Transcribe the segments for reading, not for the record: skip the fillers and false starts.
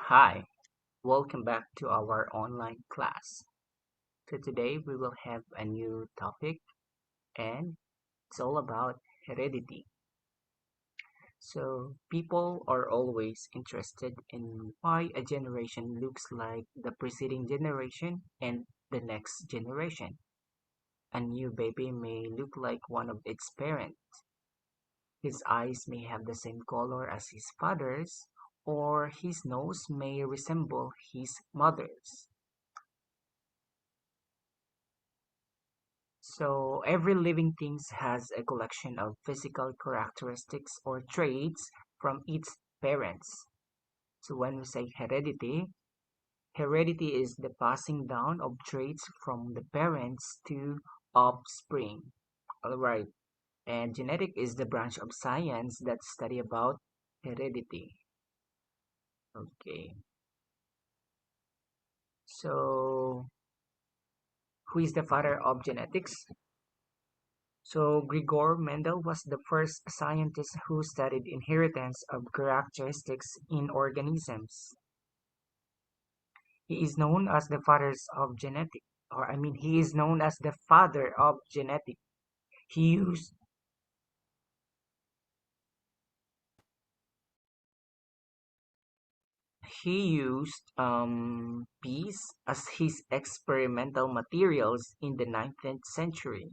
Hi, welcome back to our online class. So today we will have a new topic and it's all about heredity. So people are always interested in why a generation looks like the preceding generation and the next generation. A new baby may look like one of its parents. His eyes may have the same color as his father's, or his nose may resemble his mother's. So every living thing has a collection of physical characteristics or traits from its parents. So when we say heredity, heredity is the passing down of traits from the parents to offspring. All right. And genetic is the branch of science that study about heredity. Okay. So who is the father of genetics? So Gregor Mendel was the first scientist who studied inheritance of characteristics in organisms. He is known as the fathers of genetics, he is known as the father of genetics. He used he used bees as his experimental materials in the 19th century.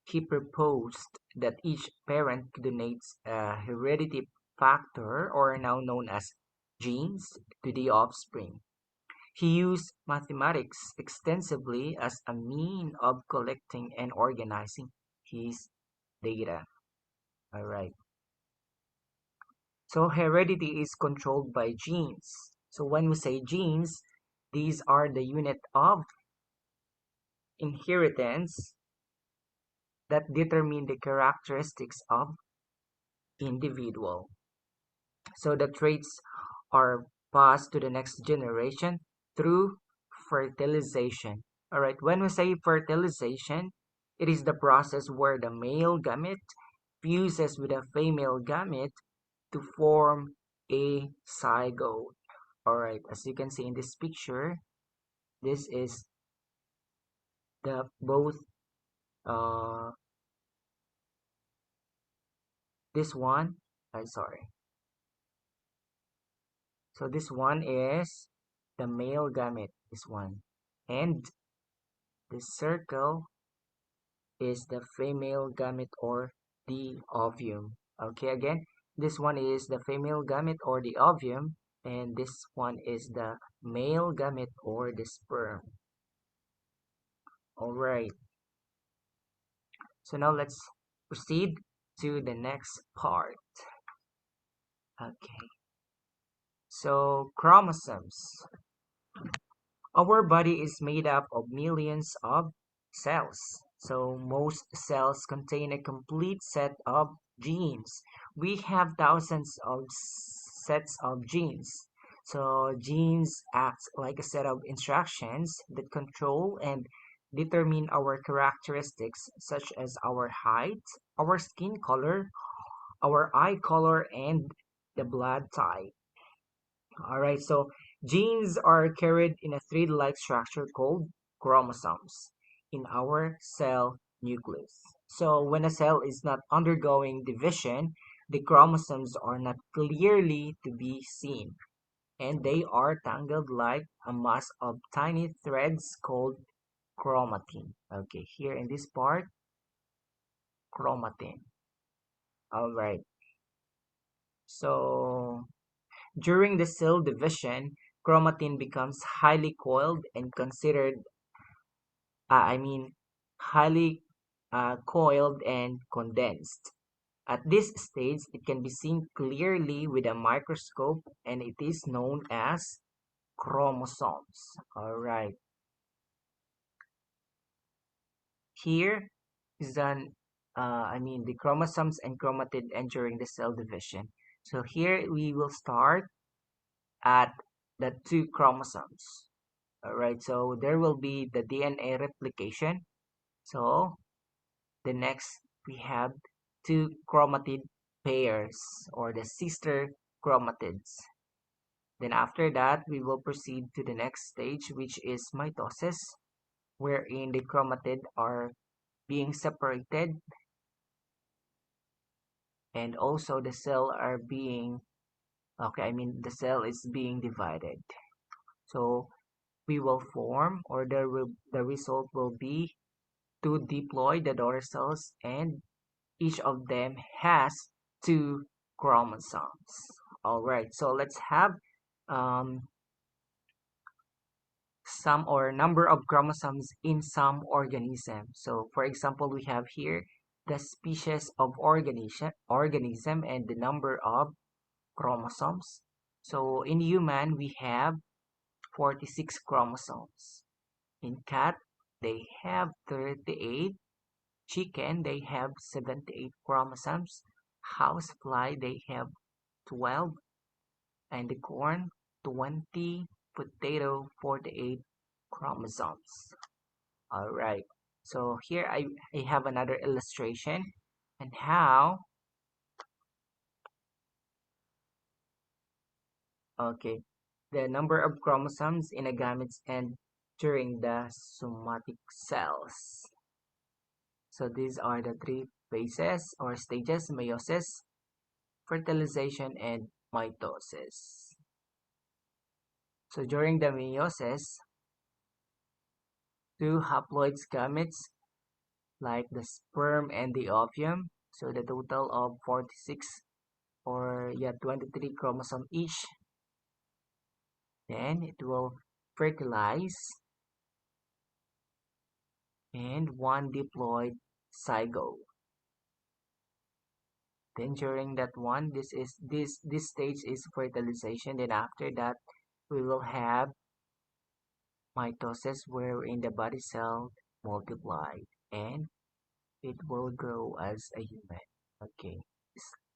He proposed that each parent donates a heredity factor, or now known as genes, to the offspring. He used mathematics extensively as a mean of collecting and organizing his data. All right. So heredity is controlled by genes. So when we say genes, these are the unit of inheritance that determine the characteristics of individual. So the traits are passed to the next generation through fertilization. All right, when we say fertilization, it is the process where the male gamete fuses with a female gamete to form a zygote. All right, as you can see in this picture, this is the both uh this one, I'm sorry. So this one is the male gamete, this one. And this circle is the female gamete or the ovum. Okay, again, this one is the female gamete or the ovum, and this one is the male gamete or the sperm. All right, so now let's proceed to the next part. Okay, so chromosomes. Our body is made up of millions of cells. So most cells contain a complete set of genes. We have thousands of sets of genes. So genes act like a set of instructions that control and determine our characteristics such as our height, our skin color, our eye color, and the blood type. All right, so genes are carried in a thread-like structure called chromosomes in our cell nucleus. So when a cell is not undergoing division, the chromosomes are not clearly to be seen, and they are tangled like a mass of tiny threads called chromatin. Okay, here in this part, chromatin. All right, so during the cell division, chromatin becomes highly coiled and considered, I mean, highly coiled and condensed. At this stage, it can be seen clearly with a microscope and it is known as chromosomes. All right. Here is the chromosomes and chromatid entering the cell division. So here we will start at the two chromosomes. All right, so there will be the DNA replication. So the next we have two chromatid pairs or the sister chromatids. Then after that, we will proceed to the next stage, which is mitosis, wherein the chromatid are being separated and also the cell are being, okay, I mean the cell is being divided. So we will form, or the result will be to diploid the daughter cells, and each of them has two chromosomes. All right, so let's have um, some or number of chromosomes in some organism. So for example, we have here the species of organism and the number of chromosomes. So in human, we have 46 chromosomes. In cat, they have 38. Chicken, they have 78 chromosomes. Housefly, they have 12. And the corn, 20. Potato, 48 chromosomes. All right. So here I have another illustration and how, okay, the number of chromosomes in a gametes and during the somatic cells. So these are the three phases or stages: meiosis, fertilization, and mitosis. So during the meiosis, two haploid gametes like the sperm and the ovum, so the total of 46 or yeah 23 chromosome each, then it will fertilize and one diploid zygote. Then during that one, this stage is fertilization. Then after that, we will have mitosis wherein the body cell multiply and it will grow as a human. Okay.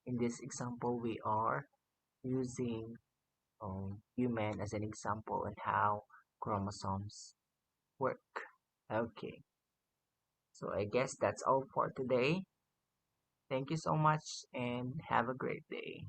In this example, we are using human as an example and how chromosomes work. Okay. So I guess that's all for today. Thank you so much and have a great day.